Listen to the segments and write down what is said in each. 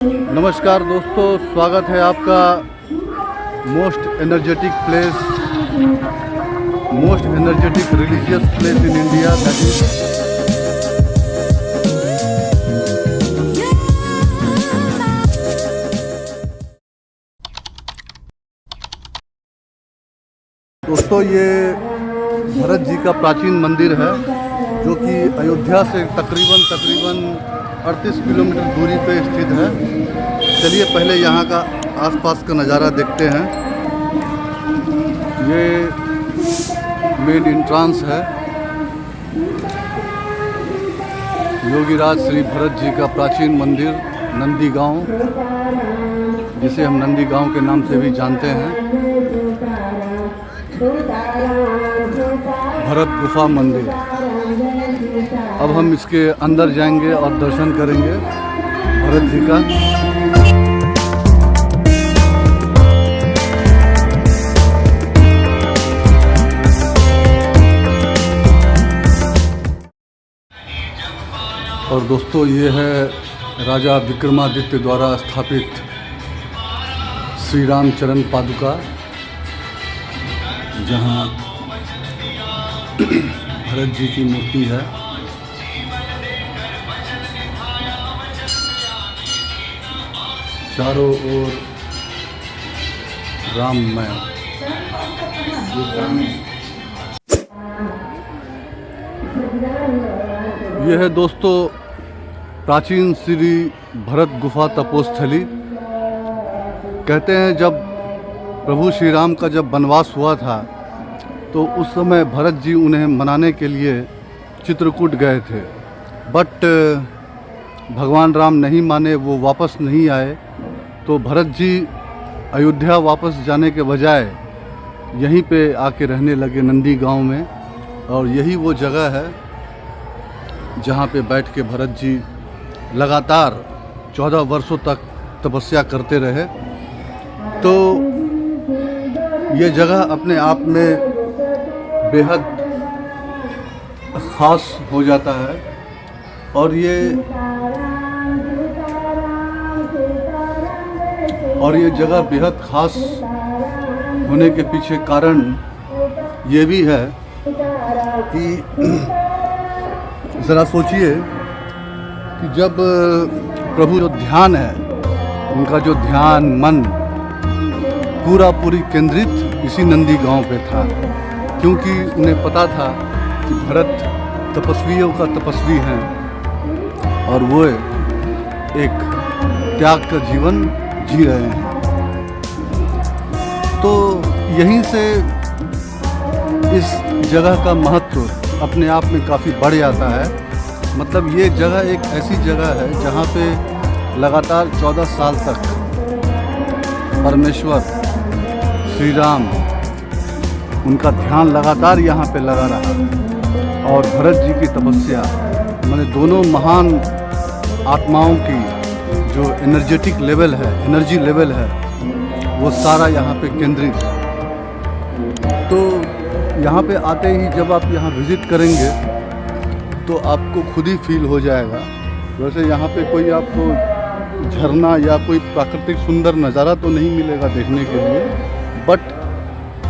नमस्कार दोस्तों, स्वागत है आपका most energetic religious place in India, that is दोस्तों ये भरत जी का प्राचीन मंदिर है जो कि अयोध्या से तकरीबन 38 किलोमीटर दूरी पे स्थित है। चलिए पहले यहाँ का आसपास का नज़ारा देखते हैं। ये मेन एंट्रेंस है। योगीराज श्री भरत जी का प्राचीन मंदिर नंदी गांव, जिसे हम नंदी गांव के नाम से भी जानते हैं। भरत गुफा मंदिर। अब हम इसके अंदर जाएंगे और दर्शन करेंगे भरत जी का। और दोस्तों ये है राजा विक्रमादित्य द्वारा स्थापित श्री राम चरण पादुका, जहाँ भरत जी की मूर्ति है। चारों ओर राममय। यह है दोस्तों प्राचीन श्री भरत गुफा तपोस्थली। कहते हैं जब प्रभु श्री राम का जब वनवास हुआ था तो उस समय भरत जी उन्हें मनाने के लिए चित्रकूट गए थे, बट भगवान राम नहीं माने, वो वापस नहीं आए। तो भरत जी अयोध्या वापस जाने के बजाय यहीं पे आके रहने लगे नंदी गांव में। और यही वो जगह है जहाँ पे बैठ के भरत जी लगातार 14 वर्षों तक तपस्या करते रहे। तो ये जगह अपने आप में बेहद ख़ास हो जाता है। और ये जगह बेहद ख़ास होने के पीछे कारण ये भी है कि ज़रा सोचिए कि जब प्रभु जो ध्यान है, उनका जो ध्यान मन पूरी केंद्रित इसी नंदी गांव पे था, क्योंकि उन्हें पता था कि भरत तपस्वियों का तपस्वी हैं और वो एक त्याग का जीवन जी रहे हैं। तो यहीं से इस जगह का महत्व अपने आप में काफ़ी बढ़ जाता है। मतलब ये जगह एक ऐसी जगह है जहाँ पे लगातार 14 साल तक परमेश्वर श्री राम, उनका ध्यान लगातार यहाँ पे लगा रहा। और भरत जी की तपस्या, मैंने दोनों महान आत्माओं की जो एनर्जी लेवल है, वो सारा यहाँ पे केंद्रित है। तो यहाँ पे आते ही जब आप यहाँ विज़िट करेंगे तो आपको खुद ही फील हो जाएगा। वैसे यहाँ पे कोई आपको झरना या कोई प्राकृतिक सुंदर नज़ारा तो नहीं मिलेगा देखने के लिए, बट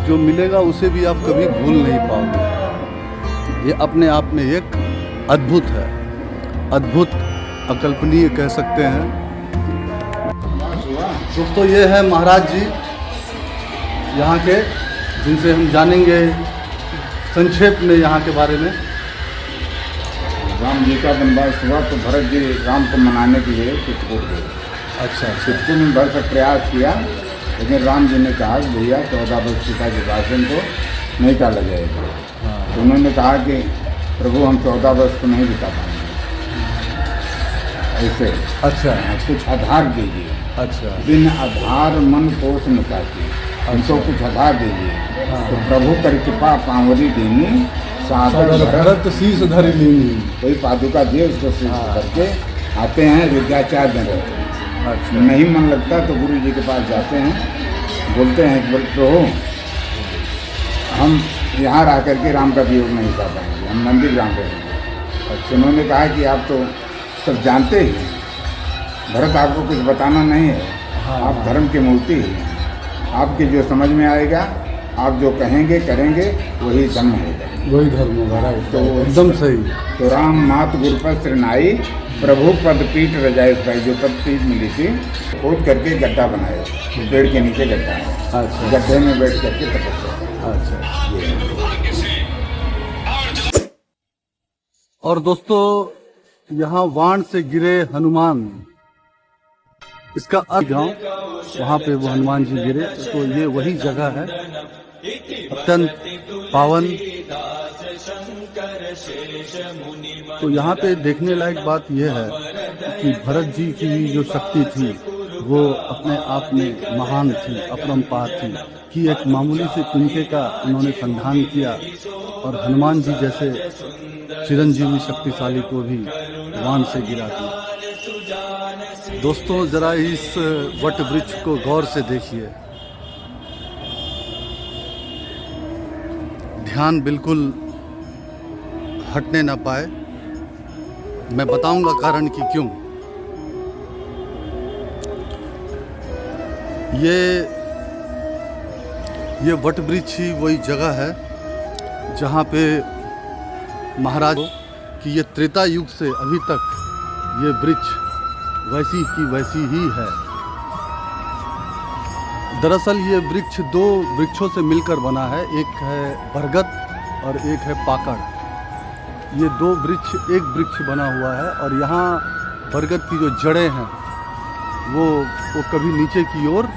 जो मिलेगा उसे भी आप कभी भूल नहीं पाओगे। ये अपने आप में एक अद्भुत है, अद्भुत अकल्पनीय कह सकते हैं। दोस्तों ये है महाराज जी यहाँ के, जिनसे हम जानेंगे संक्षेप में यहाँ के बारे में। राम जी का वनवास हुआ तो भरत जी राम को मनाने के लिए चित्रकूट गए। अच्छा। चित्रकूट में भरत प्रयास किया, लेकिन राम जी ने कहा कि भैया 14 वर्ष पिता के शासन को नहीं टाला जाएगा। तो उन्होंने कहा कि प्रभु हम 14 वर्ष को नहीं बिता पाएंगे ऐसे। अच्छा। कुछ आधार दीजिए। अच्छा। बिन आधार मन कोष न पाती, हमको कुछ आधार दीजिए। तो प्रभु कर कृपा पावरी देनी, सादर भरत शीश धर लीनी। कोई पादुका दिए, उसको शीश करके आते हैं, विद्याचार्य में रहते हैं। अच्छा। नहीं मन लगता तो गुरु जी के पास जाते हैं, बोलते हैं कि प्रभु हम यहाँ रह करके राम का वियोग नहीं कर पाएंगे, हम नंदी ग्राम रहेंगे। अच्छा। उन्होंने कहा कि आप तो सब जानते ही भरत आपको कुछ बताना नहीं है। हाँ, आप हाँ। धर्म की मूर्ति हैं। आपके जो समझ में आएगा, आप जो कहेंगे करेंगे वही धर्म होगा। वही धर्म होगा, राइट। तो एकदम सही। तो राम मात गुरुपद श्रनाई प्रभु पद पीठ रजाई भाई, जो पद पीठ मिली थी खोद करके गड्ढा बनाए, पेड़ के नीचे गड्ढा है। अच्छा गड्ढे में बैठ करके तपस्या। अच्छा। ये और दोस्तों, यहाँ वाण से गिरे हनुमान, इसका गांव, वहाँ पे वो हनुमान जी गिरे, तो ये वही जगह है, अत्यंत पावन। तो यहाँ पे देखने लायक बात यह है कि भरत जी की जो शक्ति थी वो अपने आप में महान थी, अपरंपार थी, कि एक मामूली से तिनके का उन्होंने संधान किया और हनुमान जी जैसे चिरंजीवी शक्तिशाली को भी वाण से गिरा दिया। दोस्तों, जरा इस वट वृक्ष को गौर से देखिए, ध्यान बिल्कुल हटने ना पाए। मैं बताऊंगा कारण कि क्यों। ये वट वृक्ष ही वही जगह है जहाँ पे महाराज कि ये त्रेता युग से अभी तक ये वृक्ष वैसी की वैसी ही है। दरअसल ये वृक्ष दो वृक्षों से मिलकर बना है, एक है बरगद और एक है पाकड़। ये दो वृक्ष एक वृक्ष बना हुआ है और यहाँ बरगद की जो जड़ें हैं वो कभी नीचे की ओर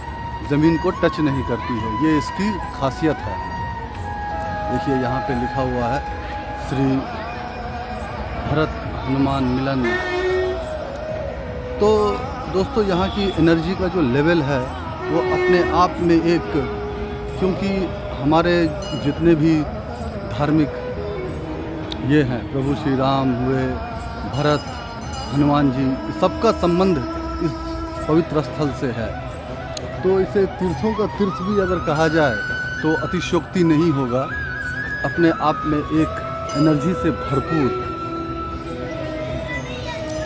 ज़मीन को टच नहीं करती है, ये इसकी खासियत है। देखिए यहाँ पे लिखा हुआ है श्री भरत हनुमान मिलन। तो दोस्तों, यहाँ की एनर्जी का जो लेवल है वो अपने आप में एक, क्योंकि हमारे जितने भी धार्मिक ये हैं, प्रभु श्री राम हुए, भरत, हनुमान जी, सबका संबंध इस पवित्र स्थल से है। तो इसे तीर्थों का तीर्थ भी अगर कहा जाए तो अतिशयोक्ति नहीं होगा। अपने आप में एक एनर्जी से भरपूर,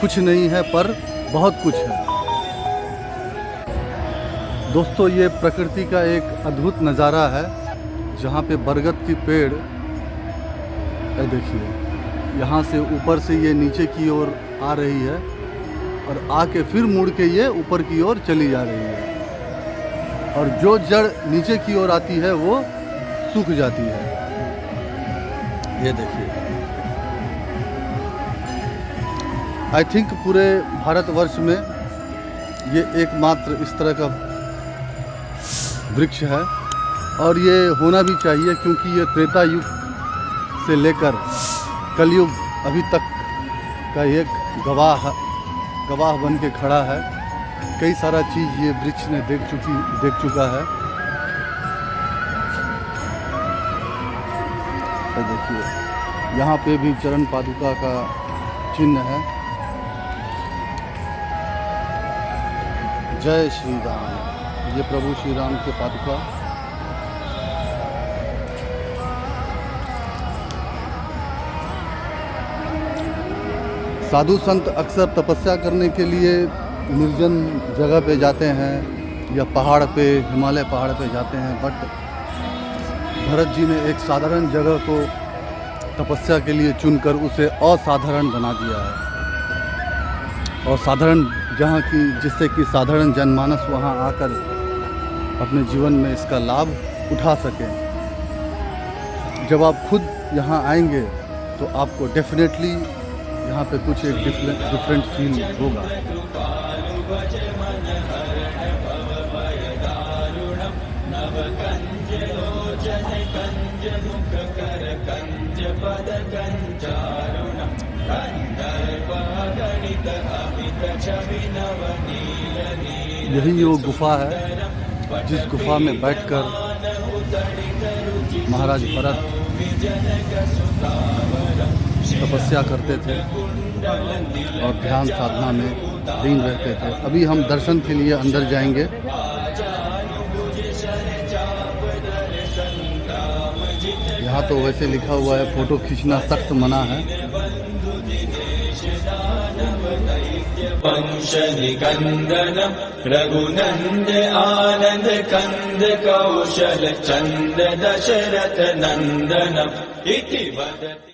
कुछ नहीं है पर बहुत कुछ है। दोस्तों, ये प्रकृति का एक अद्भुत नज़ारा है जहाँ पे बरगद की पेड़, देखिए यहाँ से ऊपर से ये नीचे की ओर आ रही है और आके फिर मुड़ के ये ऊपर की ओर चली जा रही है, और जो जड़ नीचे की ओर आती है वो सूख जाती है। ये देखिए, आई थिंक पूरे भारतवर्ष में ये एकमात्र इस तरह का वृक्ष है और ये होना भी चाहिए, क्योंकि ये त्रेता युग से लेकर कलयुग अभी तक का एक गवाह बन के खड़ा है। कई सारा चीज़ ये वृक्ष ने देख चुका है। तो देखिए यहाँ पे भी चरण पादुका का चिन्ह है। जय श्री राम। ये प्रभु श्री राम के पादुका। साधु संत अक्सर तपस्या करने के लिए निर्जन जगह पे जाते हैं या पहाड़ पे, हिमालय पहाड़ पे जाते हैं, बट भरत जी ने एक साधारण जगह को तपस्या के लिए चुनकर उसे असाधारण बना दिया है। और साधारण जहाँ की, जिससे कि साधारण जनमानस वहाँ आकर अपने जीवन में इसका लाभ उठा सकें। जब आप खुद यहाँ आएंगे तो आपको डेफिनेटली यहाँ पे कुछ एक डिफरेंट फील होगा। यही वो गुफा है जिस गुफा में बैठकर महाराज भरत तपस्या करते थे और ध्यान साधना में लीन रहते थे। अभी हम दर्शन के लिए अंदर जाएंगे। यहाँ तो वैसे लिखा हुआ है फोटो खींचना सख्त मना है। रघुवंश निकंदनम रघुनंद आनंद कंद कौशल चंद दशरथ नंदनम इति वदति।